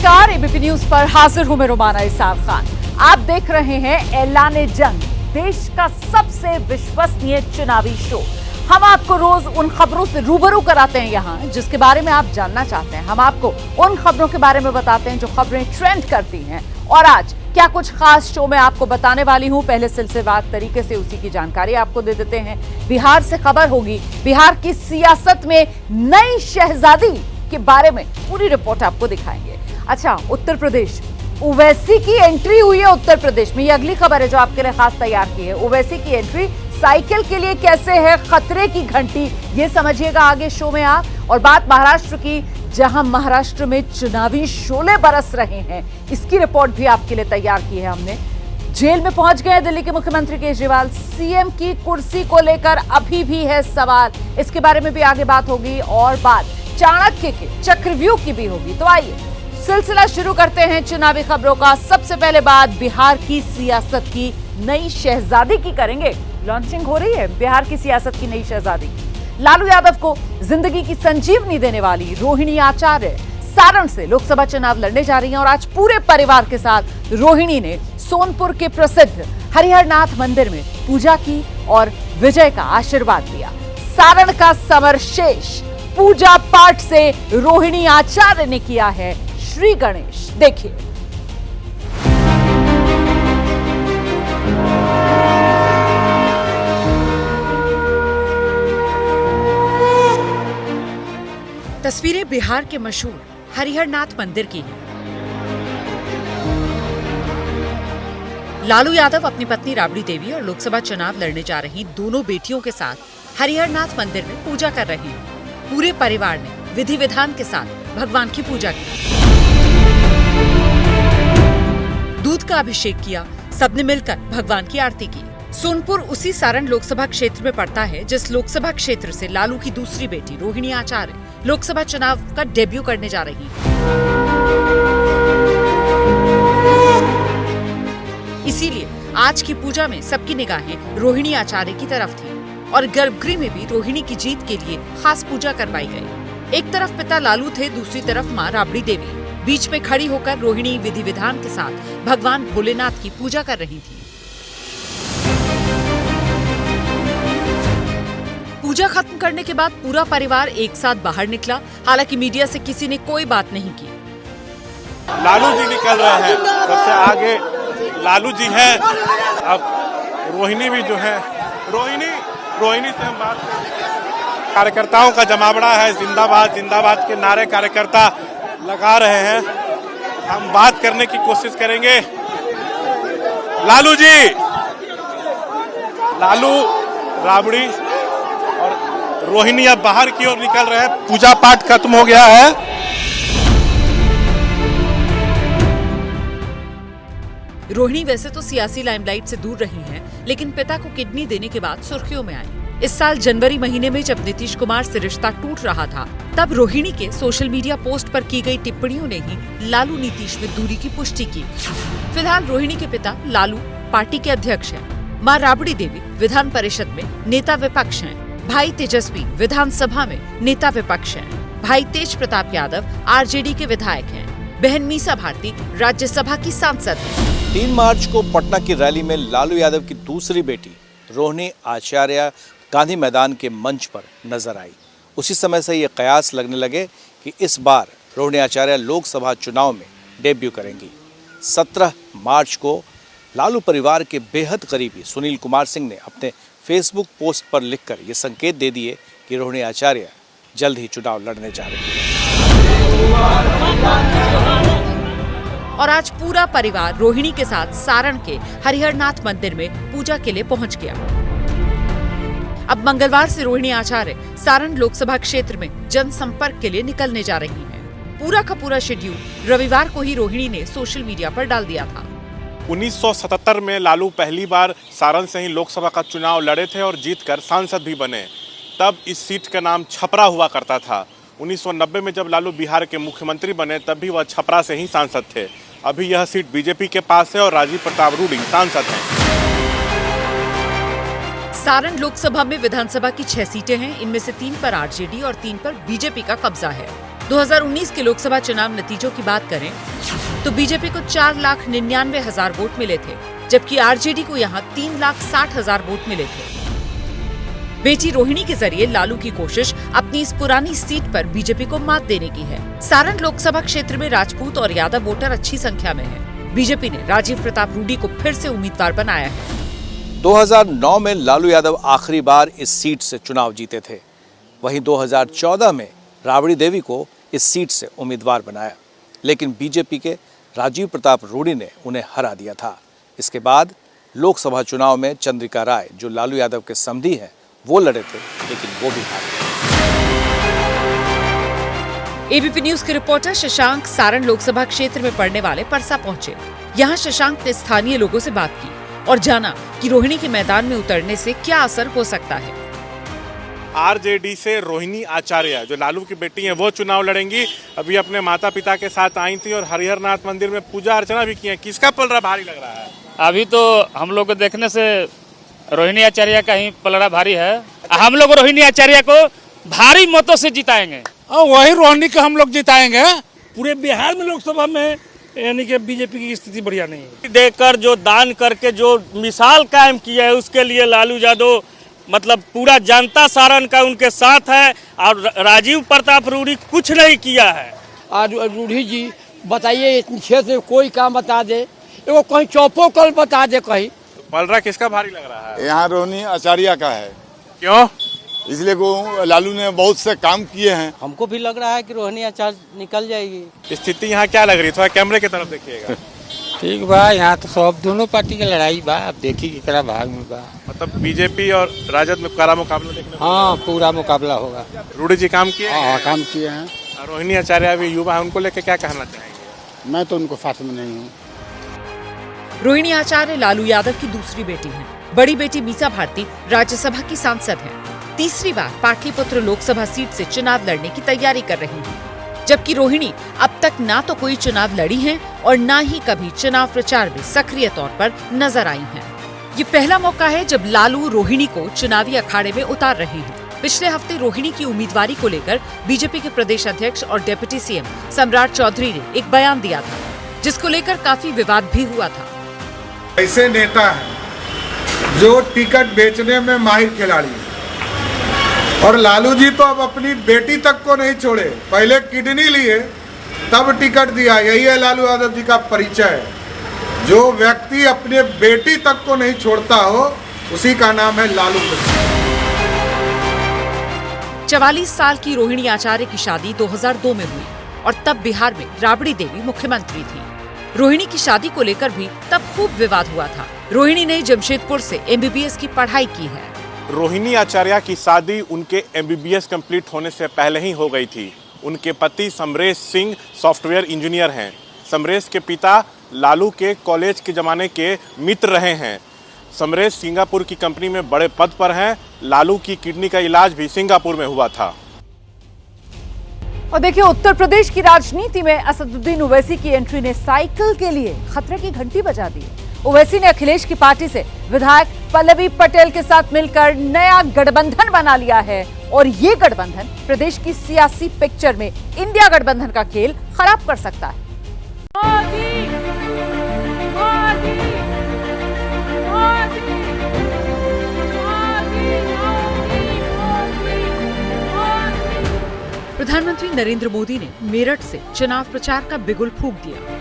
नमस्कार, ABP news पर हाजिर हूं मैं रुमाना इसाफ खान। आप देख रहे हैं ऐलाने जंग, देश का सबसे विश्वसनीय चुनावी शो। हम आपको रोज उन खबरों से रूबरू कराते हैं यहां जिसके बारे में आप जानना चाहते हैं। हम आपको उन खबरों के बारे में बताते हैं जो खबरें ट्रेंड करती हैं। और आज क्या कुछ खास शो में आपको बताने वाली हूं। पहले सिलसिलेवार तरीके से उसी की जानकारी आपको दे देते हैं। बिहार से खबर होगी, बिहार की सियासत में नई शहजादी के बारे में पूरी रिपोर्ट आपको दिखाएंगे। अच्छा, उत्तर प्रदेश, ओवैसी की एंट्री हुई है उत्तर प्रदेश में। ये अगली खबर है जो आपके लिए खास तैयार की है। ओवैसी की एंट्री साइकिल के लिए कैसे है खतरे की घंटी, ये समझिएगा आगे शो में आप। और बात महाराष्ट्र की, जहां महाराष्ट्र में चुनावी शोले बरस रहे हैं, इसकी रिपोर्ट भी आपके लिए तैयार की है हमने। जेल में पहुंच गए दिल्ली के मुख्यमंत्री केजरीवाल। सीएम की कुर्सी को लेकर अभी भी है सवाल, इसके बारे में भी आगे बात होगी। और बात चाणक्य के चक्रव्यूह की भी होगी। तो आइए सिलसिला शुरू करते हैं चुनावी खबरों का। सबसे पहले बात बिहार की सियासत की नई शहजादी की करेंगे। लॉन्चिंग हो रही है बिहार की सियासत की नई शहजादी। लालू यादव को जिंदगी की संजीवनी देने वाली रोहिणी आचार्य सारण से लोकसभा चुनाव लड़ने जा रही हैं। और आज पूरे परिवार के साथ रोहिणी ने सोनपुर के प्रसिद्ध हरिहरनाथ मंदिर में पूजा की और विजय का आशीर्वाद लिया। सारण का समर शेष पूजा पाठ से रोहिणी आचार्य ने किया है श्री गणेश। देखिए, तस्वीरें बिहार के मशहूर हरिहरनाथ मंदिर की हैं। लालू यादव अपनी पत्नी राबड़ी देवी और लोकसभा चुनाव लड़ने जा रही दोनों बेटियों के साथ हरिहरनाथ मंदिर में पूजा कर रही हैं। पूरे परिवार ने विधि विधान के साथ भगवान की पूजा की, दूध का अभिषेक किया। सबने मिलकर भगवान की आरती की। सोनपुर उसी सारण लोकसभा क्षेत्र में पड़ता है जिस लोकसभा क्षेत्र से लालू की दूसरी बेटी रोहिणी आचार्य लोकसभा चुनाव का डेब्यू करने जा रही है। इसीलिए आज की पूजा में सबकी निगाहें रोहिणी आचार्य की तरफ थी और गर्भगृह में भी रोहिणी की जीत के लिए खास पूजा करवाई गई। एक तरफ पिता लालू थे, दूसरी तरफ मां राबड़ी देवी। बीच में खड़ी होकर रोहिणी विधि विधान के साथ भगवान भोलेनाथ की पूजा कर रही थी। पूजा खत्म करने के बाद पूरा परिवार एक साथ बाहर निकला। हालांकि मीडिया से किसी ने कोई बात नहीं की। लालू जी निकल रहे हैं, सबसे आगे लालू जी हैं। अब रोहिणी भी जो है, रोहिणी से हम बात करें। कार्यकर्ताओं का जमावड़ा है, जिंदाबाद जिंदाबाद के नारे कार्यकर्ता लगा रहे हैं। हम बात करने की कोशिश करेंगे। लालू जी, लालू, राबड़ी और रोहिणी अब बाहर की ओर निकल रहे हैं। पूजा पाठ खत्म हो गया है। रोहिणी वैसे तो सियासी लाइमलाइट से दूर रही हैं, लेकिन पिता को किडनी देने के बाद सुर्खियों में आई। इस साल जनवरी महीने में जब नीतीश कुमार से रिश्ता टूट रहा था, तब रोहिणी के सोशल मीडिया पोस्ट पर की गई टिप्पणियों ने ही लालू नीतीश में दूरी की पुष्टि की। फिलहाल रोहिणी के पिता लालू पार्टी के अध्यक्ष हैं, मां राबड़ी देवी विधान परिषद में नेता विपक्ष हैं, भाई तेजस्वी विधानसभा में नेता विपक्ष हैं, भाई तेज प्रताप यादव आरजेडी के विधायक हैं, बहन मीसा भारती राज्यसभा की सांसद हैं। 3 मार्च को पटना की रैली में लालू यादव की दूसरी बेटी रोहिणी आचार्य गांधी मैदान के मंच पर नजर आई। उसी समय से ये कयास लगने लगे कि इस बार रोहिणी आचार्य लोकसभा चुनाव में डेब्यू करेंगी। 17 मार्च को लालू परिवार के बेहद करीबी सुनील कुमार सिंह ने अपने फेसबुक पोस्ट पर लिखकर ये संकेत दे दिए कि रोहिणी आचार्य जल्द ही चुनाव लड़ने जा रही है। और आज पूरा परिवार रोहिणी के साथ सारण के हरिहरनाथ मंदिर में पूजा के लिए पहुंच गया। अब मंगलवार से रोहिणी आचार्य सारण लोकसभा क्षेत्र में जनसंपर्क के लिए निकलने जा रही हैं। पूरा का पूरा शेड्यूल रविवार को ही रोहिणी ने सोशल मीडिया पर डाल दिया था। 1977 में लालू पहली बार सारण से ही लोकसभा का चुनाव लड़े थे और जीतकर सांसद भी बने। तब इस सीट का नाम छपरा हुआ करता था। 1990 में जब लालू बिहार के मुख्यमंत्री बने तब भी वह छपरा से ही सांसद थे। अभी यह सीट बीजेपी के पास है और राजीव प्रताप रूडी सांसद हैं। सारण लोकसभा में विधानसभा की 6 सीटें हैं। इनमें से 3 पर आरजेडी और 3 पर बीजेपी का कब्जा है। 2019 के लोकसभा चुनाव नतीजों की बात करें तो बीजेपी को 4,99,000 वोट मिले थे, जबकि आरजेडी को यहां 3,60,000 वोट मिले थे। बेटी रोहिणी के जरिए लालू की कोशिश अपनी इस पुरानी सीट पर बीजेपी को मात देने की है। सारण लोकसभा क्षेत्र में राजपूत और यादव वोटर अच्छी संख्या में है। बीजेपी ने राजीव प्रताप रूडी को फिर से उम्मीदवार बनाया है। 2009 में लालू यादव आखिरी बार इस सीट से चुनाव जीते थे। वहीं 2014 में राबड़ी देवी को इस सीट से उम्मीदवार बनाया, लेकिन बीजेपी के राजीव प्रताप रूडी ने उन्हें हरा दिया था। इसके बाद लोकसभा चुनाव में चंद्रिका राय, जो लालू यादव के समधी हैं, वो लड़े थे, लेकिन वो भी हार गए। एबीपी न्यूज के रिपोर्टर शशांक सारण लोकसभा क्षेत्र में पड़ने वाले परसा पहुंचे। यहाँ शशांक ने स्थानीय लोगों से बात की और जाना कि रोहिणी के मैदान में उतरने से क्या असर हो सकता है। आरजेडी से रोहिणी आचार्य, जो लालू की बेटी हैं, वो चुनाव लड़ेंगी। अभी अपने माता पिता के साथ आई थी और हरिहरनाथ मंदिर में पूजा अर्चना भी की है। किसका पलड़ा भारी लग रहा है? अभी तो हम लोग को देखने से रोहिणी आचार्य का ही पलड़ा भारी है। हम लोग रोहिणी आचार्य को भारी मतों से जिताएंगे और वही रोहिणी को हम लोग जिताएंगे। पूरे बिहार में लोकसभा में यानी कि बीजेपी की स्थिति बढ़िया नहीं है। देकर जो दान करके जो मिसाल कायम किया है, उसके लिए लालू यादव मतलब पूरा जनता सारण का उनके साथ है। और राजीव प्रताप रूडी कुछ नहीं किया है। आज रूडी जी बताइए, इस क्षेत्र में कोई काम बता दे, वो कहीं चौपो कल बता दे कहीं। पलड़ा किसका भारी लग रहा है? यहाँ रोहिणी आचार्य का है। क्यों? इसलिए को लालू ने बहुत से काम किए हैं। हमको भी लग रहा है कि रोहिणी आचार्य निकल जाएगी। स्थिति यहाँ क्या लग रही है? थोड़ा कैमरे की तरफ देखिएगा। ठीक बा, यहाँ तो सब दोनों पार्टी की लड़ाई बा। अब देखी कि करा भाग में बा। मतलब बीजेपी और राजद में कड़ा मुकाबला देखने को? हाँ, पूरा मुकाबला होगा। रूडी जी काम किए? हाँ, काम किए हैं। और रोहिणी आचार्य अभी युवा है, उनको लेकर क्या कहना चाहेंगे? मैं तो उनको साथ में नहीं हूँ। रोहिणी आचार्य लालू यादव की दूसरी बेटी हैं। बड़ी बेटी मीसा भारती राज्यसभा की सांसद हैं। तीसरी बार पाटलिपुत्र लोकसभा सीट से चुनाव लड़ने की तैयारी कर रही हैं। जबकि रोहिणी अब तक ना तो कोई चुनाव लड़ी हैं और ना ही कभी चुनाव प्रचार में सक्रिय तौर पर नजर आई हैं। ये पहला मौका है जब लालू रोहिणी को चुनावी अखाड़े में उतार रहे हैं। पिछले हफ्ते रोहिणी की उम्मीदवारी को लेकर बीजेपी के प्रदेश अध्यक्ष और डिप्टी सीएम सम्राट चौधरी ने एक बयान दिया था, जिसको लेकर काफी विवाद भी हुआ था। ऐसे नेता हैं जो टिकट बेचने में माहिर खिलाड़ी है, और लालू जी तो अब अपनी बेटी तक को नहीं छोड़े। पहले किडनी लिए तब टिकट दिया। यही है लालू यादव जी का परिचय। जो व्यक्ति अपने बेटी तक को नहीं छोड़ता हो, उसी का नाम है लालू। 44 साल की रोहिणी आचार्य की शादी 2002 में हुई और तब बिहार में राबड़ी देवी मुख्यमंत्री थी। रोहिणी की शादी को लेकर भी तब खूब विवाद हुआ था। रोहिणी ने जमशेदपुर से एमबीबीएस की पढ़ाई की है। रोहिणी आचार्य की शादी उनके एमबीबीएस कंप्लीट होने से पहले ही हो गई थी। उनके पति समरेश सिंह सॉफ्टवेयर इंजीनियर हैं। समरेश के पिता लालू के कॉलेज के जमाने के मित्र रहे हैं। समरेश सिंगापुर की कंपनी में बड़े पद पर हैं। लालू की किडनी का इलाज भी सिंगापुर में हुआ था। और देखिए, उत्तर प्रदेश की राजनीति में असदुद्दीन ओवैसी की एंट्री ने साइकिल के लिए खतरे की घंटी बजा दी। ओवैसी ने अखिलेश की पार्टी से विधायक पल्लवी पटेल के साथ मिलकर नया गठबंधन बना लिया है और ये गठबंधन प्रदेश की सियासी पिक्चर में इंडिया गठबंधन का खेल खराब कर सकता है। प्रधानमंत्री नरेंद्र मोदी ने मेरठ से चुनाव प्रचार का बिगुल फूंक दिया।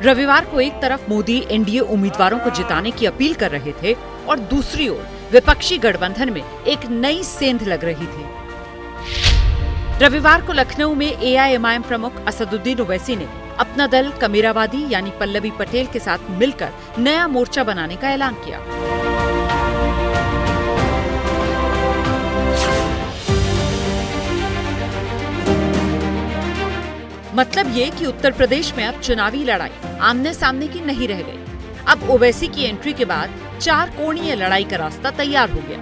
रविवार को एक तरफ मोदी एनडीए उम्मीदवारों को जिताने की अपील कर रहे थे और दूसरी ओर विपक्षी गठबंधन में एक नई सेंध लग रही थी। रविवार को लखनऊ में एआईएमआईएम प्रमुख असदुद्दीन ओवैसी ने अपना दल कमेरावादी यानी पल्लवी पटेल के साथ मिलकर नया मोर्चा बनाने का ऐलान किया। मतलब ये कि उत्तर प्रदेश में अब चुनावी लड़ाई आमने सामने की नहीं रह गई। अब ओवैसी की एंट्री के बाद 4 कोणीय लड़ाई का रास्ता तैयार हो गया।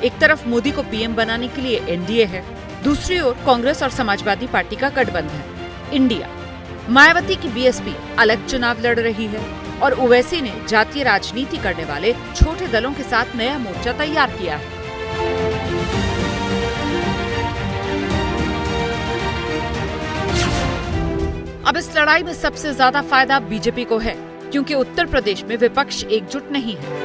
एक तरफ मोदी को पीएम बनाने के लिए एनडीए है, दूसरी ओर कांग्रेस और समाजवादी पार्टी का गठबंधन इंडिया। मायावती की बीएसपी अलग चुनाव लड़ रही है और ओवैसी ने जातीय राजनीति करने वाले छोटे दलों के साथ नया मोर्चा तैयार किया है। अब इस लड़ाई में सबसे ज्यादा फायदा बीजेपी को है, क्योंकि उत्तर प्रदेश में विपक्ष एकजुट नहीं है।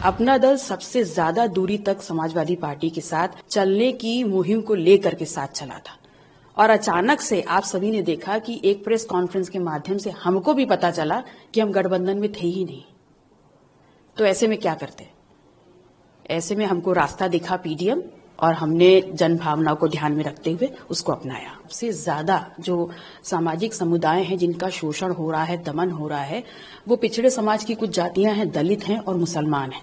अपना दल सबसे ज्यादा दूरी तक समाजवादी पार्टी के साथ चलने की मुहिम को लेकर के साथ चला था और अचानक से आप सभी ने देखा कि एक प्रेस कॉन्फ्रेंस के माध्यम से हमको भी पता चला कि हम गठबंधन में थे ही नहीं। तो ऐसे में क्या करते? ऐसे में हमको रास्ता दिखा पीडीएम और हमने जन भावना को ध्यान में रखते हुए उसको अपनाया। सबसे ज्यादा जो सामाजिक समुदाय हैं जिनका शोषण हो रहा है, दमन हो रहा है, वो पिछड़े समाज की कुछ जातियां हैं, दलित हैं और मुसलमान हैं।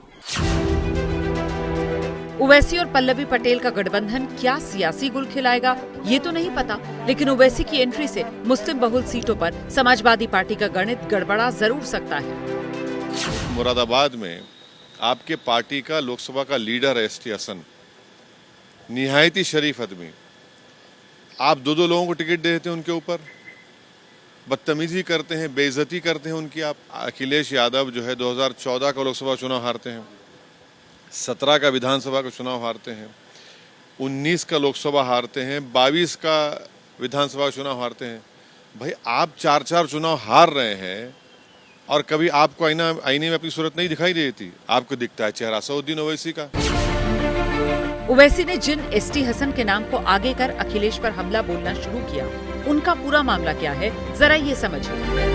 ओवैसी और पल्लवी पटेल का गठबंधन क्या सियासी गुल खिलाएगा ये तो नहीं पता, लेकिन ओवैसी की एंट्री से मुस्लिम बहुल सीटों पर समाजवादी पार्टी का गणित गड़बड़ा जरूर सकता है। मुरादाबाद में आपके पार्टी का लोकसभा का लीडर है एसटी हसन, निहायती शरीफ आदमी। आप दो लोगों को टिकट देते हैं, उनके ऊपर बदतमीजी करते हैं, बेइज्जती करते हैं उनकी। आप अखिलेश यादव जो है 2014 का लोकसभा चुनाव हारते हैं, 17 का विधानसभा का चुनाव हारते हैं, 19 का लोकसभा हारते हैं, 22 का विधानसभा का चुनाव हारते हैं। भाई आप 4 चुनाव हार रहे हैं और कभी आपको आईने में अपनी सूरत नहीं दिखाई देती। आपको दिखता है चेहरा असदुद्दीन ओवैसी का। ओवैसी ने जिन एसटी हसन के नाम को आगे कर अखिलेश पर हमला बोलना शुरू किया, उनका पूरा मामला क्या है, जरा ये समझिए।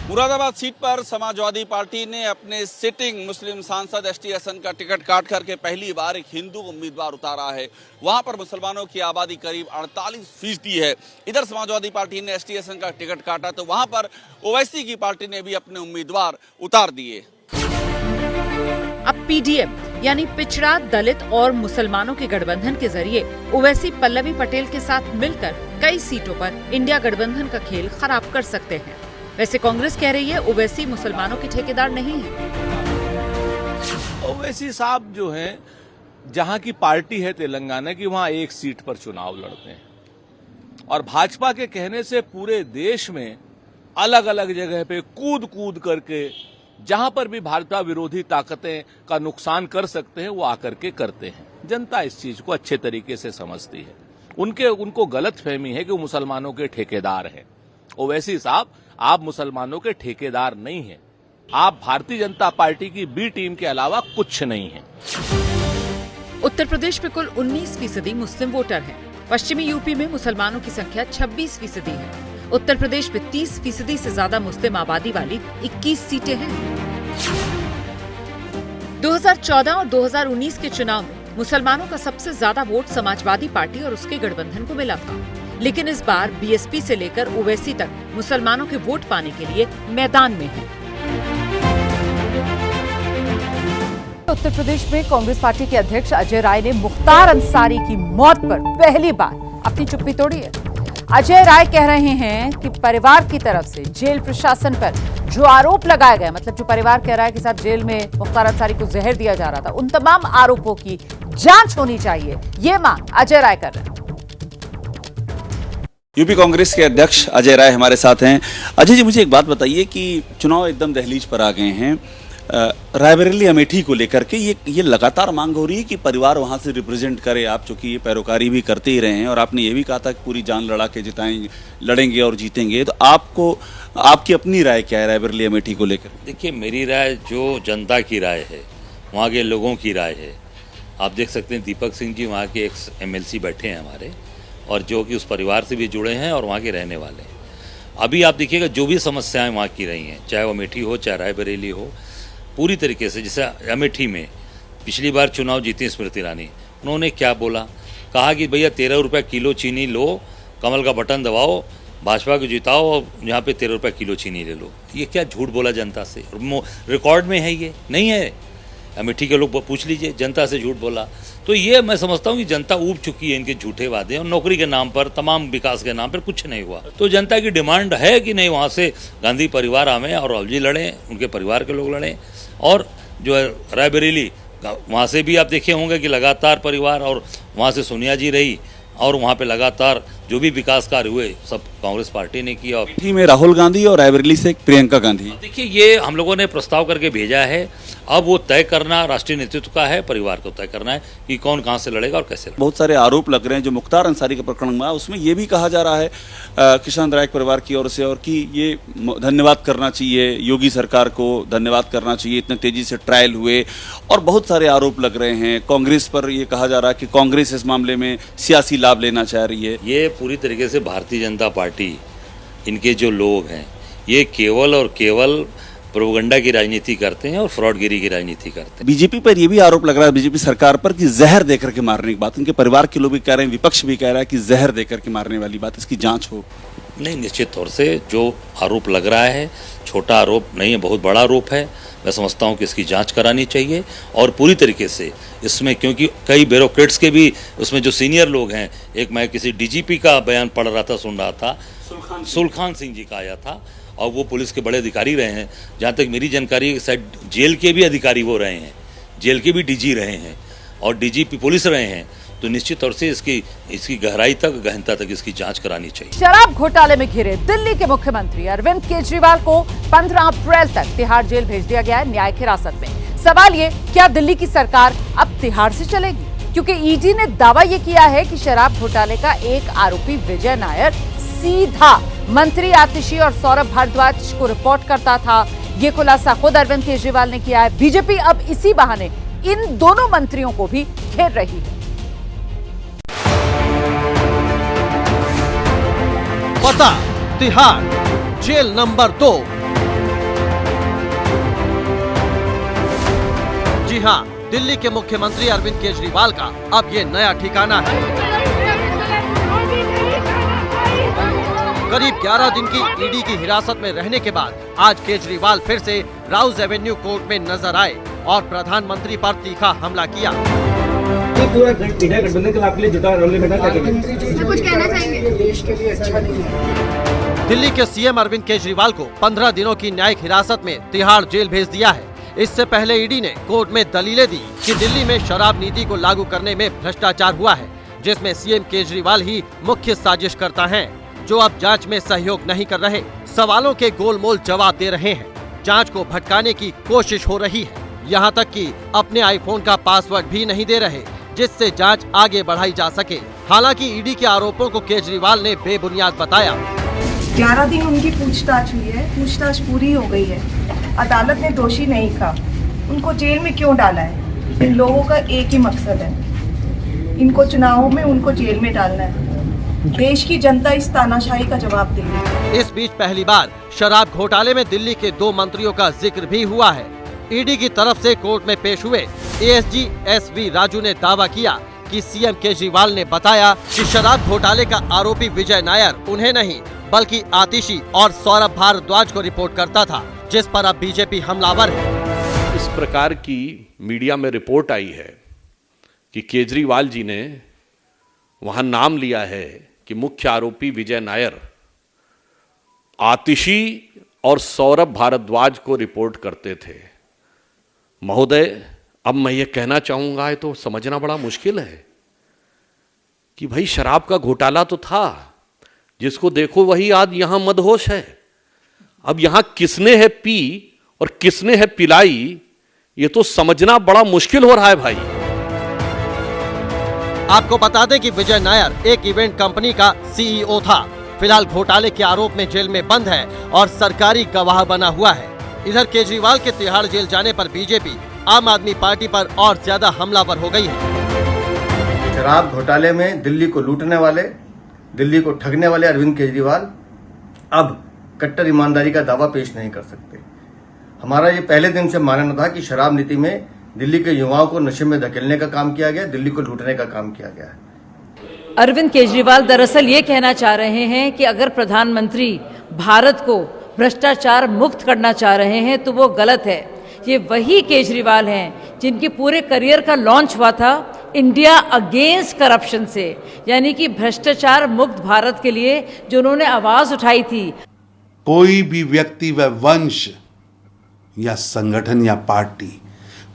मुरादाबाद सीट पर समाजवादी पार्टी ने अपने सिटिंग मुस्लिम सांसद एसटी हसन का टिकट काट करके पहली बार एक हिंदू उम्मीदवार उतारा है। वहां पर मुसलमानों की आबादी करीब 48% है। इधर समाजवादी पार्टी ने एसटी हसन का टिकट काटा तो वहां पर ओवैसी की पार्टी ने भी अपने उम्मीदवार उतार दिए। अब पीडीएम यानी पिछड़ा, दलित और मुसलमानों के गठबंधन के जरिए ओवैसी पल्लवी पटेल के साथ मिलकर कई सीटों पर इंडिया गठबंधन का खेल खराब कर सकते हैं। वैसे कांग्रेस कह रही है ओवैसी मुसलमानों के ठेकेदार नहीं है। ओवैसी साहब जो हैं, जहां की पार्टी है तेलंगाना की, वहां एक सीट पर चुनाव लड़ते हैं और भाजपा के कहने से पूरे देश में अलग अलग जगह पे कूद करके जहां पर भी भाजपा विरोधी ताकतें का नुकसान कर सकते हैं वो आकर के करते हैं। जनता इस चीज को अच्छे तरीके से समझती है। उनको गलतफहमी है कि वो मुसलमानों के ठेकेदार हैं। ओवैसी साहब, आप मुसलमानों के ठेकेदार नहीं हैं। आप भारतीय जनता पार्टी की बी टीम के अलावा कुछ नहीं हैं। उत्तर प्रदेश में कुल 19% मुस्लिम वोटर हैं। पश्चिमी यूपी में मुसलमानों की संख्या 26% है। उत्तर प्रदेश में 30% से ज्यादा मुस्लिम आबादी वाली 21 सीटें हैं। 2014 और 2019 के चुनाव में मुसलमानों का सबसे ज्यादा वोट समाजवादी पार्टी और उसके गठबंधन को मिला था, लेकिन इस बार बीएसपी से लेकर ओवैसी तक मुसलमानों के वोट पाने के लिए मैदान में हैं। उत्तर प्रदेश में कांग्रेस पार्टी के अध्यक्ष अजय राय ने मुख्तार अंसारी की मौत पर पहली बार अपनी चुप्पी तोड़ी है। अजय राय कह रहे हैं कि परिवार की तरफ से जेल प्रशासन पर जो आरोप लगाया गया, मतलब जो परिवार कह रहा है कि साहब जेल में मुख्तार अंसारी को जहर दिया जा रहा था, उन तमाम आरोपों की जांच होनी चाहिए, ये मांग अजय राय कर रहे हैं। यूपी कांग्रेस के अध्यक्ष अजय राय हमारे साथ हैं। अजय जी, मुझे एक बात बताइए कि चुनाव एकदम दहलीज पर आ गए हैं, रायबरेली अमेठी को लेकर के ये लगातार मांग हो रही है कि परिवार वहां से रिप्रेजेंट करे। आप चूंकि ये पैरोकारी भी करते ही रहे हैं और आपने ये भी कहा था कि पूरी जान लड़ा के लड़ेंगे और जीतेंगे, तो आपकी अपनी राय क्या है रायबरेली अमेठी को लेकर? देखिए, मेरी राय जो जनता की राय है, वहाँ के लोगों की राय है। आप देख सकते हैं दीपक सिंह जी वहाँ के एक्स MLC बैठे हैं हमारे, और जो कि उस परिवार से भी जुड़े हैं और वहाँ के रहने वाले हैं। अभी आप देखिएगा जो भी समस्याएं वहाँ की रही हैं, चाहे वो अमेठी हो चाहे रायबरेली हो, पूरी तरीके से, जैसे अमेठी में पिछली बार चुनाव जीती स्मृति ईरानी, उन्होंने क्या बोला, कहा कि भैया 13 रुपये किलो चीनी लो, कमल का बटन दबाओ, भाजपा को जिताओ और यहाँ पे 13 रुपये किलो चीनी ले लो। ये क्या झूठ बोला जनता से? रिकॉर्ड में है, ये नहीं है, अमेठी के लोग पूछ लीजिए, जनता से झूठ बोला। तो ये मैं समझता हूँ कि जनता ऊब चुकी है इनके झूठे वादे, और नौकरी के नाम पर, तमाम विकास के नाम पर कुछ नहीं हुआ। तो जनता की डिमांड है कि नहीं, वहाँ से गांधी परिवार आवे और राहुल जी लड़ें, उनके परिवार के लोग लड़ें। और जो है रायबरेली, वहाँ से भी आप देखे होंगे कि लगातार परिवार, और वहाँ से सोनिया जी रही और वहाँ पे लगातार जो भी विकास कार्य हुए सब कांग्रेस पार्टी ने किया। अमेठी में राहुल गांधी और रायबरेली से प्रियंका गांधी। देखिए ये हम लोगों ने प्रस्ताव करके भेजा है, अब वो तय करना राष्ट्रीय नेतृत्व का है, परिवार को तय करना है कि कौन कहां से लड़ेगा और कैसे लड़ेगा। बहुत सारे आरोप लग रहे हैं जो मुख्तार अंसारी का प्रकरण हुआ, उसमें ये भी कहा जा रहा है किशन राय परिवार की ओर से, और कि ये धन्यवाद करना चाहिए योगी सरकार को, धन्यवाद करना चाहिए, इतने तेजी से ट्रायल हुए, और बहुत सारे आरोप लग रहे हैं। कांग्रेस पर ये कहा जा रहा है कि कांग्रेस इस मामले में सियासी लाभ लेना चाह रही है। ये पूरी तरीके से भारतीय जनता पार्टी, इनके जो लोग हैं ये केवल और केवल प्रोपगंडा की राजनीति करते हैं और फ्रॉडगिरी की राजनीति करते हैं। बीजेपी पर यह भी आरोप लग रहा है, बीजेपी सरकार पर, कि जहर देकर के मारने की बात, उनके परिवार के लोग भी कह रहे हैं, विपक्ष भी कह रहा है कि जहर देकर के मारने वाली बात, इसकी जांच हो। नहीं, निश्चित तौर से जो आरोप लग रहा है छोटा आरोप नहीं है, बहुत बड़ा आरोप है। मैं समझता हूं कि इसकी जांच करानी चाहिए और पूरी तरीके से इसमें, क्योंकि कई ब्यूरोक्रेट्स के भी उसमें जो सीनियर लोग हैं, एक मैं किसी डीजीपी का बयान पढ़ रहा था, सुन रहा था, सुलखान सिंह जी का आया था, और वो पुलिस के बड़े अधिकारी रहे हैं। जहाँ तक मेरी जानकारी है शायद जेल के भी अधिकारी वो रहे हैं, जेल के भी डीजी रहे हैं और डीजीपी पुलिस रहे हैं। तो निश्चित तौर से इसकी गहराई तक, गहनता तक इसकी जांच करानी चाहिए। शराब घोटाले में घिरे दिल्ली के मुख्यमंत्री अरविंद केजरीवाल को 15 अप्रैल तक तिहाड़ जेल भेज दिया गया है न्यायिक हिरासत में। सवाल ये, क्या दिल्ली की सरकार अब तिहाड़ से चलेगी? क्योंकि ईडी ने दावा ये किया है कि शराब घोटाले का एक आरोपी विजय नायर सीधा मंत्री आतिशी और सौरभ भारद्वाज को रिपोर्ट करता था। ये खुलासा खुद अरविंद केजरीवाल ने किया है। बीजेपी अब इसी बहाने इन दोनों मंत्रियों को भी घेर रही है। पता तिहाड़ जेल नंबर 2। जी हां, दिल्ली के मुख्यमंत्री अरविंद केजरीवाल का अब ये नया ठिकाना है। करीब 11 दिन की ईडी की हिरासत में रहने के बाद आज केजरीवाल फिर से राउज एवेन्यू कोर्ट में नजर आए और प्रधानमंत्री पर तीखा हमला किया। पूरा गठबंधन के आपके लिए जुटा कुछ कहना चाहेंगे? देश के लिए अच्छा नहीं है। दिल्ली के सीएम अरविंद केजरीवाल को 15 दिनों की न्यायिक हिरासत में तिहाड़ जेल भेज दिया है। इससे पहले ईडी ने कोर्ट में दलीलें दी कि दिल्ली में शराब नीति को लागू करने में भ्रष्टाचार हुआ है, जिसमें सीएम केजरीवाल ही मुख्य साजिश करता है, जो अब जांच में सहयोग नहीं कर रहे, सवालों के गोलमोल जवाब दे रहे हैं, जांच को भटकाने की कोशिश हो रही है, यहां तक कि अपने आईफोन का पासवर्ड भी नहीं दे रहे, जिससे जांच आगे बढ़ाई जा सके। हालांकि ईडी के आरोपों को केजरीवाल ने बेबुनियाद बताया। 11 दिन उनकी पूछताछ हुई है, पूछताछ पूरी हो गई है, अदालत ने दोषी नहीं कहा, उनको जेल में क्यों डाला है? इन लोगों का एक ही मकसद है, इनको चुनावों में उनको जेल में डालना है। देश की जनता इस तानाशाही का जवाब देगी। इस बीच पहली बार शराब घोटाले में दिल्ली के 2 मंत्रियों का जिक्र भी हुआ है। ईडी की तरफ से कोर्ट में पेश हुए एएसजी एसवी राजू ने दावा किया कि सीएम केजरीवाल ने बताया कि शराब घोटाले का आरोपी विजय नायर उन्हें नहीं बल्कि आतिशी और सौरभ भारद्वाज को रिपोर्ट करता था, जिस पर अब बीजेपी हमलावर है। इस प्रकार की मीडिया में रिपोर्ट आई है कि केजरीवाल जी ने वहां नाम लिया है कि मुख्य आरोपी विजय नायर आतिशी और सौरभ भारद्वाज को रिपोर्ट करते थे। महोदय, अब मैं ये कहना चाहूंगा, तो समझना बड़ा मुश्किल है कि भाई शराब का घोटाला तो था, जिसको देखो वही आज यहां मदहोश है। अब यहां किसने है पी और किसने है पिलाई, ये तो समझना बड़ा मुश्किल हो रहा है भाई। आपको बता दें कि विजय नायर एक इवेंट कंपनी का सीईओ था। फिलहाल घोटाले के आरोप में जेल में बंद है और सरकारी गवाह बना हुआ है। इधर केजरीवाल के तिहाड़ जेल जाने पर बीजेपी आम आदमी पार्टी पर और ज्यादा हमलावर हो गई है। शराब घोटाले में दिल्ली को लूटने वाले, दिल्ली को ठगने वाले अरविंद केजरीवाल अब कट्टर ईमानदारी का दावा पेश नहीं कर सकते। हमारा ये पहले दिन से मानना था कि शराब नीति में दिल्ली के युवाओं को नशे में धकेलने का काम किया गया, दिल्ली को लूटने का काम किया गया है। अरविंद केजरीवाल दरअसल ये कहना चाह रहे हैं कि अगर प्रधानमंत्री भारत को भ्रष्टाचार मुक्त करना चाह रहे हैं तो वो गलत है। ये वही केजरीवाल हैं जिनके पूरे करियर का लॉन्च हुआ था इंडिया अगेंस्ट करप्शन से, यानी कि भ्रष्टाचार मुक्त भारत के लिए जो उन्होंने आवाज उठाई थी। कोई भी व्यक्ति व वंश या संगठन या पार्टी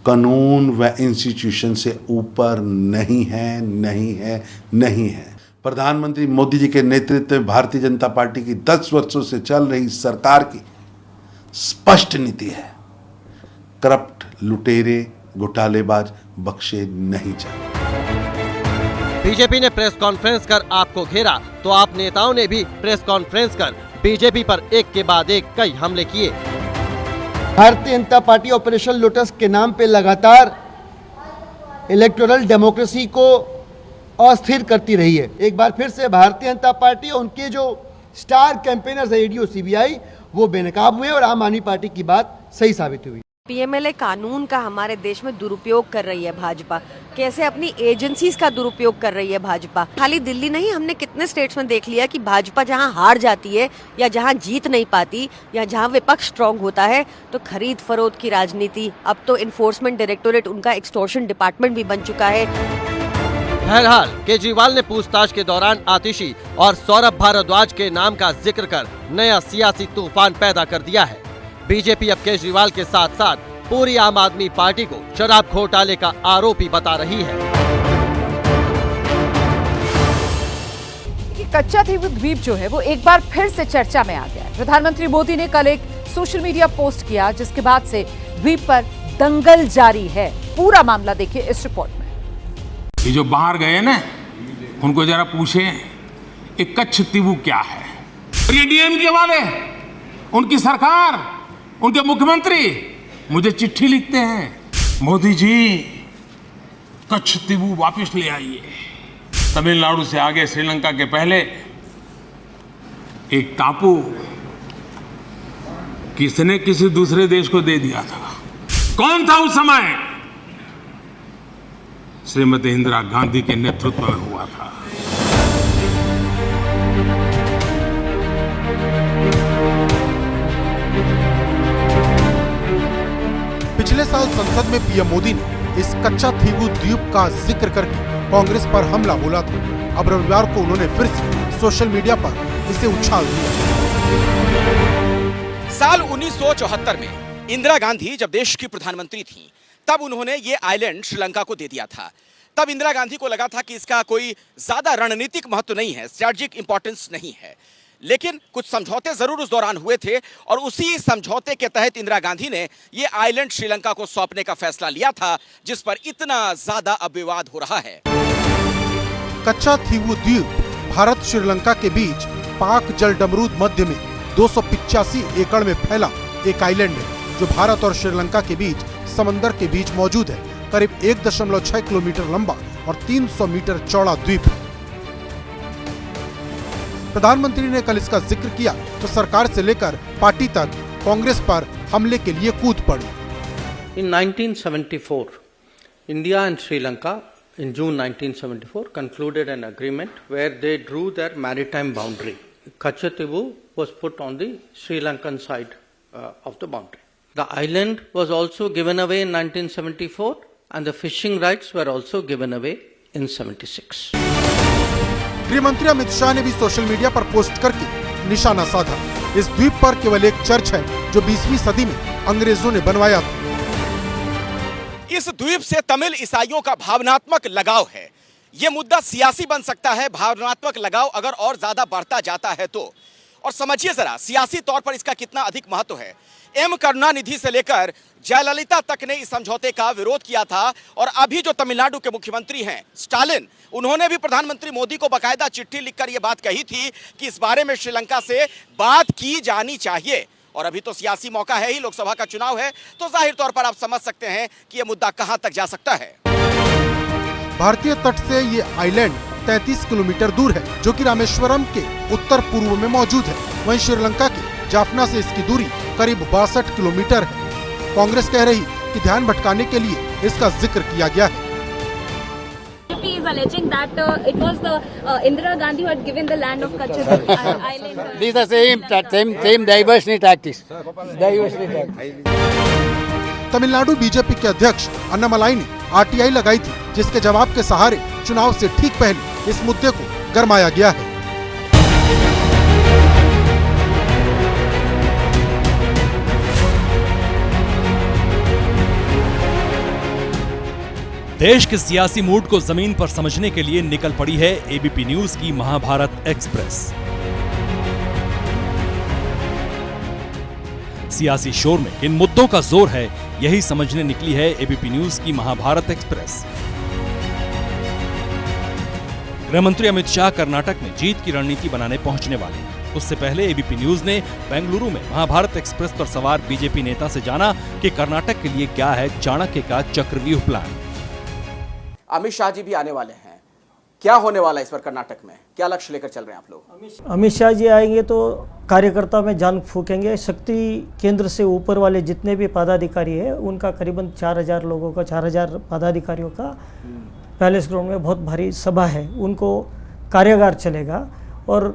कानून व इंस्टीट्यूशन से ऊपर नहीं है, नहीं है, नहीं है। प्रधानमंत्री मोदी जी के नेतृत्व में भारतीय जनता पार्टी की 10 वर्षों से चल रही सरकार की स्पष्ट नीति है, करप्ट, लुटेरे, घोटालेबाज बख्शे नहीं जाए। बीजेपी ने प्रेस कॉन्फ्रेंस कर आपको घेरा तो आप नेताओं ने भी प्रेस कॉन्फ्रेंस कर बीजेपी पर एक के बाद एक कई हमले किए। Bharatiya Janata party operation lotus के नाम पे लगातार इलेक्टोरल डेमोक्रेसी को अस्थिर करती रही है। एक बार फिर से भारतीय जनता पार्टी और उनके जो स्टार कैंपेनर्स है ईडी और सीबीआई वो बेनकाब हुए और आम आदमी पार्टी की बात सही साबित हुई। पीएमएलए कानून का हमारे देश में दुरुपयोग कर रही है भाजपा, कैसे अपनी एजेंसीज का दुरुपयोग कर रही है भाजपा। खाली दिल्ली नहीं, हमने कितने स्टेट्स में देख लिया कि भाजपा जहां हार जाती है या जहां जीत नहीं पाती या जहां विपक्ष स्ट्रांग होता है तो खरीद फरोख्त की राजनीति, अब तो इन्फोर्समेंट डायरेक्टोरेट उनका एक्सटॉर्शन डिपार्टमेंट भी बन चुका है। बहरहाल केजरीवाल ने पूछताछ के दौरान आतिशी और सौरभ भारद्वाज के नाम का जिक्र कर नया सियासी तूफान पैदा कर दिया है। बीजेपी अब केजरीवाल के साथ साथ पूरी आम आदमी पार्टी को शराब घोटाले का आरोपी बता रही है। कच्चा द्वीप जो है वो एक बार फिर से चर्चा में आ गया है। प्रधानमंत्री मोदी ने कल एक सोशल मीडिया पोस्ट किया जिसके बाद से द्वीप पर दंगल जारी है। पूरा मामला देखिए इस रिपोर्ट में। ये जो बाहर गए ना उनको जरा पूछे एक कच्छ द्वीप क्या है। ये डीएमके वाले, उनकी सरकार, उनके मुख्यमंत्री मुझे चिट्ठी लिखते हैं, मोदी जी कच्छ द्वीप वापस ले आइए। तमिलनाडु से आगे श्रीलंका के पहले एक टापू किसने किसी दूसरे देश को दे दिया था। कौन था उस समय? श्रीमती इंदिरा गांधी के नेतृत्व में हुआ था। पिछले साल संसद में पीएम मोदी ने इस कच्चा थीवू द्वीप का जिक्र करके कांग्रेस पर हमला बोला था। अब रविवार को उन्होंने फिर से सोशल मीडिया पर इसे उछाल दिया। साल 1974 में इंदिरा गांधी जब देश की प्रधानमंत्री थी तब उन्होंने ये आइलैंड श्रीलंका को दे दिया था। तब इंदिरा गांधी को लगा था कि इसका कोई ज्यादा रणनीतिक महत्व नहीं है, स्ट्रैटेजिक इंपॉर्टेंस नहीं है। लेकिन कुछ समझौते जरूर उस दौरान हुए थे और उसी समझौते के तहत इंदिरा गांधी ने ये आइलैंड श्रीलंका को सौंपने का फैसला लिया था, जिस पर इतना ज्यादा अब विवाद हो रहा है। कच्चा थीवू द्वीप भारत श्रीलंका के बीच पाक जलडमरूद मध्य में 285 एकड़ में फैला एक आइलैंड है जो भारत और श्रीलंका के बीच समंदर के बीच मौजूद है। करीब 1.6 किलोमीटर लंबा और 300 मीटर चौड़ा द्वीप है। प्रधानमंत्री ने कल इसका जिक्र किया तो सरकार से लेकर पार्टी तक कांग्रेस पर हमले के लिए कूद पड़ी। In 1974, India and Sri Lanka in June 1974 concluded an agreement where they drew their maritime boundary. Kachativu was put on the Sri Lankan side of the boundary. The island was also given away in 1974 and the fishing rights were also given away in 76. गृह मंत्री अमित शाह ने भी social media पर post करके निशाना साधा। इस द्वीप पर केवल एक चर्च है जो 20वीं सदी में अंग्रेजों ने बनवाया था। इस द्वीप से तमिल ईसाइयों का भावनात्मक लगाव है। ये मुद्दा सियासी बन सकता है, भावनात्मक लगाव अगर और ज्यादा बढ़ता जाता है तो। और समझिए जरा सियासी तौर पर इसका कितना अधिक महत्व है। एम करुणानिधि से लेकर जयललिता तक ने इस समझौते का विरोध किया था और अभी जो तमिलनाडु के मुख्यमंत्री हैं स्टालिन, उन्होंने भी प्रधानमंत्री मोदी को बाकायदा चिट्ठी लिखकर यह बात कही थी कि इस बारे में श्रीलंका से बात की जानी चाहिए। और अभी तो सियासी मौका है ही, लोकसभा का चुनाव है, तो जाहिर तौर पर आप समझ सकते हैं कि यह मुद्दा कहां तक जा सकता है। भारतीय तट से ये आइलैंड 33 किलोमीटर दूर है जो कि रामेश्वरम के उत्तर पूर्व में मौजूद है। वहीं श्रीलंका के जाफना से इसकी दूरी करीब 62 किलोमीटर है। कांग्रेस कह रही कि ध्यान भटकाने के लिए इसका जिक्र किया गया है। is alleging that it was the Indira Gandhi who had given the land of Kachchadip island. These are same diversionary tactics. Tamil Nadu BJP के अध्यक्ष अन्नामलाई ने आरटीआई लगाई थी, जिसके जवाब के सहारे चुनाव से ठीक पहले इस मुद्दे को गरमाया गया है। देश के सियासी मूड को जमीन पर समझने के लिए निकल पड़ी है एबीपी न्यूज की महाभारत एक्सप्रेस। सियासी शोर में किन मुद्दों का जोर है, यही समझने निकली है एबीपी न्यूज की महाभारत एक्सप्रेस। गृहमंत्री अमित शाह कर्नाटक में जीत की रणनीति बनाने पहुंचने वाले हैं। उससे पहले एबीपी न्यूज ने बेंगलुरु में महाभारत एक्सप्रेस पर सवार बीजेपी नेता से जाना कि कर्नाटक के लिए क्या है चाणक्य का चक्रव्यूह प्लान। अमित शाह जी भी आने वाले हैं, क्या होने वाला है इस बार कर्नाटक में, क्या लक्ष्य लेकर चल रहे हैं आप लोग? अमित शाह जी आएंगे तो कार्यकर्ता में जान फूकेंगे। शक्ति केंद्र से ऊपर वाले जितने भी पदाधिकारी हैं उनका करीबन 4000 लोगों का, 4000 पदाधिकारियों का पैलेस ग्राउंड में बहुत भारी सभा है। उनको कार्यागार चलेगा और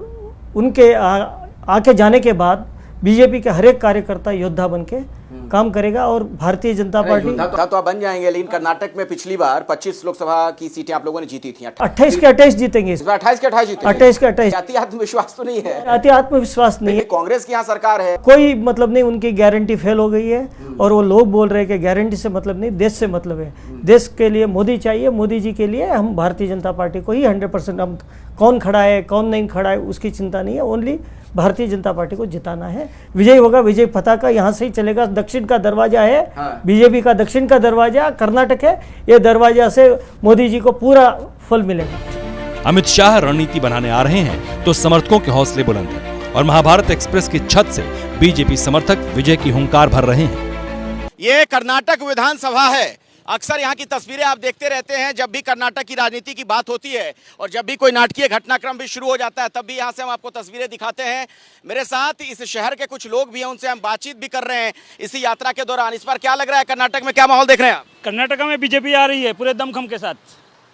उनके आके जाने के बाद बीजेपी के हर एक कार्यकर्ता योद्धा बनके काम करेगा और भारतीय जनता पार्टी योद्धा तो आप बन जाएंगे, लेकिन कर्नाटक में पिछली बार 25 लोकसभा की सीटें आप लोगों ने जीती थी। 28 के 28 जीतेंगे इस बार, 28 के 28 जीतेंगे। 28 के 28। जाति आत्मविश्वास तो नहीं है? जाति आत्मविश्वास नहीं है। कांग्रेस की यहाँ सरकार है, कोई मतलब नहीं, उनकी गारंटी फेल हो गई है और वो लोग बोल रहे हैं कि गारंटी से मतलब नहीं, देश से मतलब है। देश के लिए मोदी चाहिए, मोदी जी के लिए हम भारतीय जनता पार्टी को ही 100%, हम कौन खड़ा है कौन नहीं खड़ा है उसकी चिंता नहीं है, ओनली भारतीय जनता पार्टी को जिताना है। विजय होगा, विजय पताका यहाँ से ही चलेगा। दक्षिण का दरवाजा है, बीजेपी का दक्षिण का दरवाजा कर्नाटक है, ये दरवाजा से मोदी जी को पूरा फल मिलेगा। अमित शाह रणनीति बनाने आ रहे हैं तो समर्थकों के हौसले बुलंद हैं और महाभारत एक्सप्रेस की छत से बीजेपी समर्थक विजय की हुंकार भर रहे हैं। ये कर्नाटक विधानसभा है। अक्सर यहाँ की तस्वीरें आप देखते रहते हैं, जब भी कर्नाटक की राजनीति की बात होती है और जब भी कोई नाटकीय घटनाक्रम भी शुरू हो जाता है, तब भी यहाँ से हम आपको तस्वीरें दिखाते हैं। मेरे साथ इस शहर के कुछ लोग भी हैं, उनसे हम बातचीत भी कर रहे हैं इसी यात्रा के दौरान। इस बार क्या लग रहा है कर्नाटक में, क्या माहौल देख रहे हैं आप? कर्नाटक में बीजेपी आ रही है पूरे दमखम के साथ।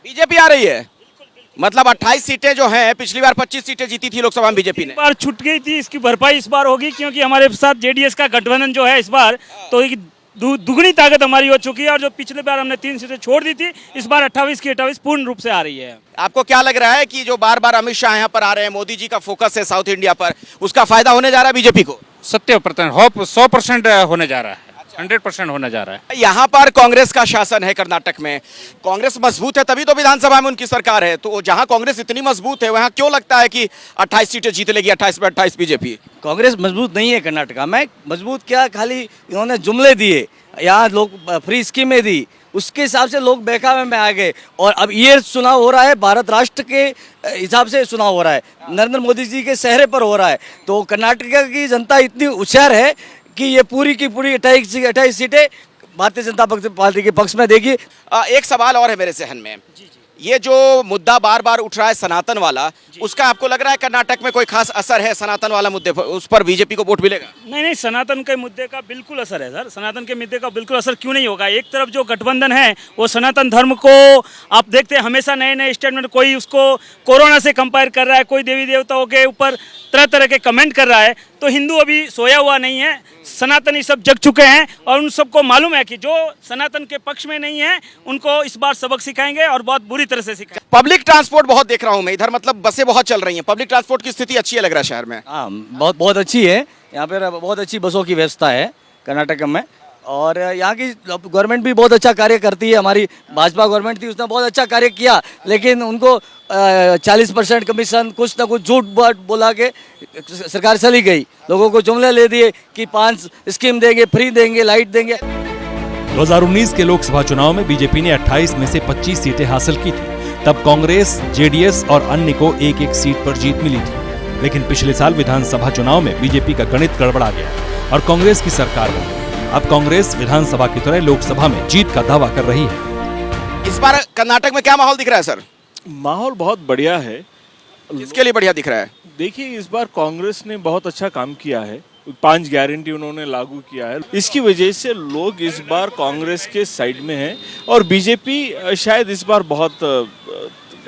बीजेपी आ रही है, मतलब 28 सीटें जो हैं, पिछली बार 25 सीटें जीती थी लोकसभा में बीजेपी ने। इस बार छूट गई थी, इसकी भरपाई इस बार होगी क्योंकि हमारे साथ जेडीएस का गठबंधन जो है इस बार तो दुगनी ताकत हमारी हो चुकी है और जो पिछले बार हमने 3 सीटें छोड़ दी थी, इस बार 28 की 28 पूर्ण रूप से आ रही है। आपको क्या लग रहा है कि जो बार बार अमित शाह यहाँ पर आ रहे हैं, मोदी जी का फोकस है साउथ इंडिया पर, उसका फायदा होने जा रहा है बीजेपी को? 100% होने जा रहा है, 100% होने जा रहा है। यहाँ पर कांग्रेस का शासन है कर्नाटक में, कांग्रेस मजबूत है तभी तो विधानसभा में उनकी सरकार है। तो जहाँ कांग्रेस इतनी मजबूत है वहाँ क्यों लगता है कि 28 सीटें जीत लेगी, 28 में 28 बीजेपी? कांग्रेस मजबूत नहीं है कर्नाटका में। मजबूत क्या, खाली इन्होंने जुमले दिए, यहाँ लोग फ्री स्कीमें दी, उसके हिसाब से लोग बहकावे में आ गए। और अब ये चुनाव हो रहा है भारत राष्ट्र के हिसाब से चुनाव हो रहा है, नरेंद्र मोदी जी के चेहरे पर हो रहा है। तो कर्नाटक की जनता इतनी होशियार है कि ये पूरी की पूरी 28 सीटें भारतीय जनता पार्टी के पक्ष में देगी। एक सवाल और है मेरे जहन में, ये जो मुद्दा बार बार उठ रहा है सनातन वाला, उसका आपको लग रहा है कर्नाटक में कोई खास असर है सनातन वाला मुद्दे पर, उस पर बीजेपी को वोट मिलेगा? नहीं, सनातन के मुद्दे का बिल्कुल असर है सर। सनातन के मुद्दे का बिल्कुल असर क्यों नहीं होगा? एक तरफ जो गठबंधन है वो सनातन धर्म को आप देखते हैं हमेशा नए नए स्टेटमेंट, कोई उसको कोरोना से कंपेयर कर रहा है, कोई देवी देवताओं के ऊपर तरह तरह के कमेंट कर रहा है। तो हिंदू अभी सोया हुआ नहीं है, सनातनी सब जग चुके हैं और उन सबको मालूम है कि जो सनातन के पक्ष में नहीं है उनको इस बार सबक सिखाएंगे और बहुत बुरी तरह से सिखाएंगे। पब्लिक ट्रांसपोर्ट बहुत देख रहा हूँ मैं इधर, मतलब बसें बहुत चल रही हैं, पब्लिक ट्रांसपोर्ट की स्थिति अच्छी है लग रहा है शहर में? हाँ, बहुत अच्छी है। यहाँ पर बहुत अच्छी बसों की व्यवस्था है कर्नाटक में और यहाँ की गवर्नमेंट भी बहुत अच्छा कार्य करती है। हमारी भाजपा गवर्नमेंट थी, उसने बहुत अच्छा कार्य किया, लेकिन उनको 40% कमीशन कुछ ना कुछ झूठ बोला के सरकार चली गई। लोगों को जुमले ले दिए कि 5 स्कीम देंगे, फ्री देंगे, लाइट देंगे। 2019 के लोकसभा चुनाव में बीजेपी ने 28 में से 25 सीटें हासिल की थी। तब कांग्रेस, जेडीएस और अन्य को एक सीट पर जीत मिली थी। लेकिन पिछले साल विधानसभा चुनाव में बीजेपी का गणित गड़बड़ा गया और कांग्रेस की सरकार बन गई। अब कांग्रेस विधानसभा की तरह लोकसभा में जीत का दावा कर रही है। इस बार कर्नाटक में क्या माहौल दिख रहा है सर? माहौल बहुत बढ़िया है। किसके लिए बढ़िया दिख रहा है? देखिए, इस बार कांग्रेस ने बहुत अच्छा काम किया है, 5 गारंटी उन्होंने लागू किया है। इसकी वजह से लोग इस बार कांग्रेस के साइड में हैं और बीजेपी शायद इस बार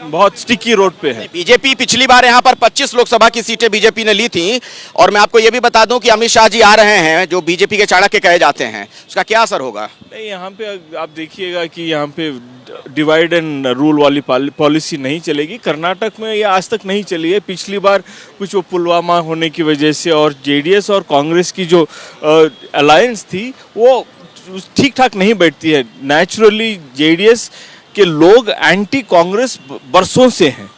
बहुत स्टिकी रोड पे है। बीजेपी पिछली बार यहाँ पर 25 लोकसभा की सीटें बीजेपी ने ली थी और मैं आपको ये भी बता दूं कि अमित शाह जी आ रहे हैं जो बीजेपी के चाणक्य कहे जाते हैं, उसका क्या असर होगा? नहीं, यहाँ पे आप देखिएगा कि यहाँ पे डिवाइड एंड रूल वाली पॉलिसी नहीं चलेगी। कर्नाटक में ये आज तक नहीं चली है। पिछली बार कुछ वो पुलवामा होने की वजह से और जेडीएस और कांग्रेस की जो अलायंस थी वो ठीक ठाक नहीं बैठती है। नेचुरली जेडीएस कि लोग एंटी कांग्रेस बरसों से हैं।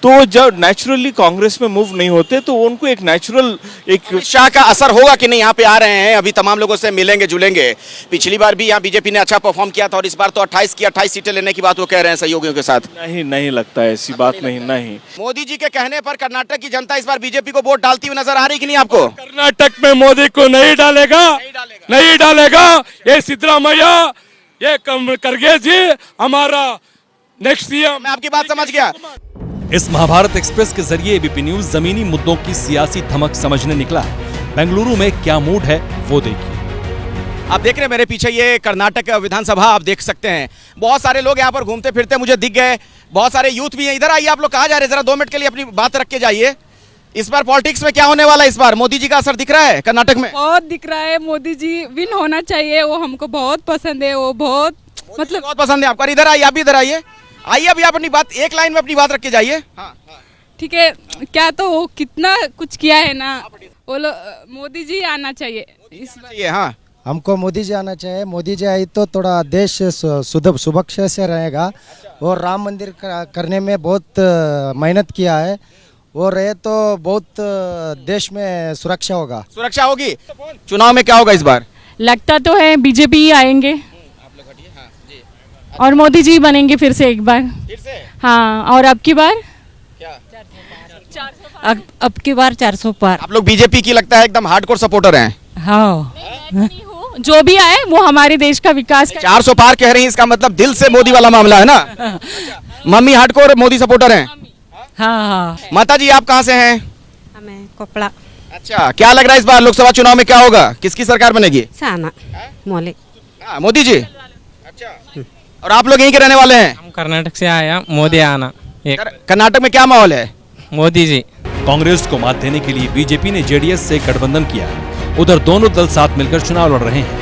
तो जब नेचुरली कांग्रेस में मूव नहीं होते तो उनको एक नेचुरल एक शाह का असर होगा कि नहीं? यहाँ पे आ रहे हैं, अभी तमाम लोगों से मिलेंगे जुलेंगे। पिछली बार भी यहाँ बीजेपी ने अच्छा परफॉर्म किया था और इस बार तो 28 सीटें लेने की बात वो कह रहे हैं सहयोगियों के साथ। नहीं लगता है, ऐसी बात नहीं। मोदी जी के कहने पर कर्नाटक की जनता इस बार बीजेपी को वोट डालती हुई नजर आ रही कि नहीं आपको? कर्नाटक में मोदी को नहीं डालेगा ये सिद्धरामैया, ये खड़गे जी हमारा नेक्स्ट सीएम। मैं आपकी बात समझ गया। इस महाभारत एक्सप्रेस के जरिए एबीपी न्यूज जमीनी मुद्दों की सियासी धमक समझने निकला है। बेंगलुरु में क्या मूड है वो देखिए। आप देख रहे हैं मेरे पीछे ये कर्नाटक विधानसभा, आप देख सकते हैं बहुत सारे लोग यहाँ पर घूमते फिरते मुझे दिख गए, बहुत सारे यूथ भी हैं। इधर आइए, आप लोग कहाँ जा रहे हैं? जरा 2 मिनट के लिए अपनी बात रख के जाइए। इस बार पॉलिटिक्स में क्या होने वाला है? इस बार मोदी जी का असर दिख रहा है कर्नाटक में? बहुत दिख रहा है। मोदी जी विन होना चाहिए, वो हमको बहुत पसंद है, वो बहुत बहुत पसंद है आपको। इधर आइए, आप भी इधर आइए। आइए, अभी आप अपनी बात एक लाइन में अपनी बात रख के जाइए। ठीक है, क्या तो वो कितना कुछ किया है ना, वो मोदी जी आना चाहिए इस बार। हाँ, हमको मोदी जी आना चाहिए। मोदी जी आई तो थोड़ा देश सुरक्ष से रहेगा। और राम मंदिर करने में बहुत मेहनत किया है, वो रहे तो बहुत देश में सुरक्षा होगी। चुनाव में क्या होगा इस बार? लगता तो है बीजेपी ही आएंगे और मोदी जी बनेंगे फिर से एक बार। हाँ, और अब की बार अब की बार 400 पार। आप लोग बीजेपी की लगता है एकदम हार्डकोर सपोर्टर हैं। हाँ, जो भी आए वो हमारे देश का विकास 400 पार कह रही हैं, इसका मतलब दिल से मोदी वाला मामला है ना? मम्मी हार्डकोर मोदी सपोर्टर हैं? हाँ। माता जी आप कहाँ से हैं? हमें कोपड़ा। अच्छा, क्या लग रहा है इस बार लोकसभा चुनाव में क्या होगा? किसकी सरकार बनेगी? मोदी जी। अच्छा, और आप लोग यहीं के रहने वाले हैं? हम कर्नाटक से आया, मोदी आना। कर्नाटक में क्या माहौल है? मोदी जी। कांग्रेस को मात देने के लिए बीजेपी ने जेडीएस से गठबंधन किया है। उधर दोनों दल साथ मिलकर चुनाव लड़ रहे हैं।